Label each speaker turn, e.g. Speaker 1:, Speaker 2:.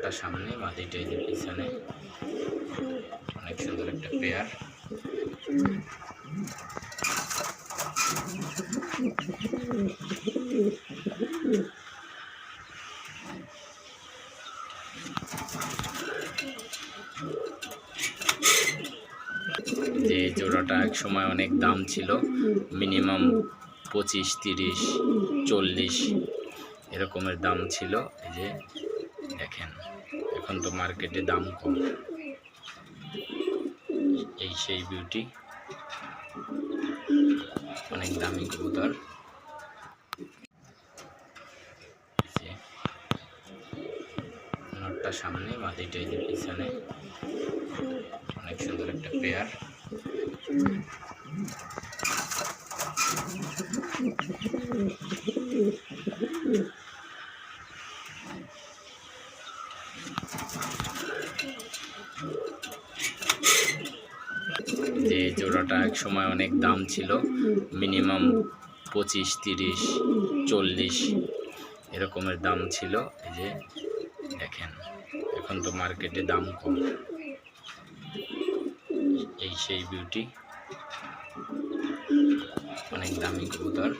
Speaker 1: নটটা সামনে, মাদিটা এই যে পিছনে। অনেক সুন্দর একটা পেয়ার। যে জোড়াটা এক সময় অনেক দাম ছিল, মিনিমাম 25, 30, 40 এরকমের দাম ছিল। এই যে দেখেন, এখন তো মার্কেটে দাম কম। এই সেই বিউটি, অনেক দামি কবুতর। নটটা সামনে, মাদিটা এই যে পিছনে। অনেক সুন্দর একটা পেয়ার। যে জোড়াটা এক সময় অনেক দাম ছিল, মিনিমাম 25, 30, 40 এরকমের দাম ছিল। এই যে দেখেন, এখন তো মার্কেটে দাম কম। এই সেই বিউটি, অনেক দামি কবুতর।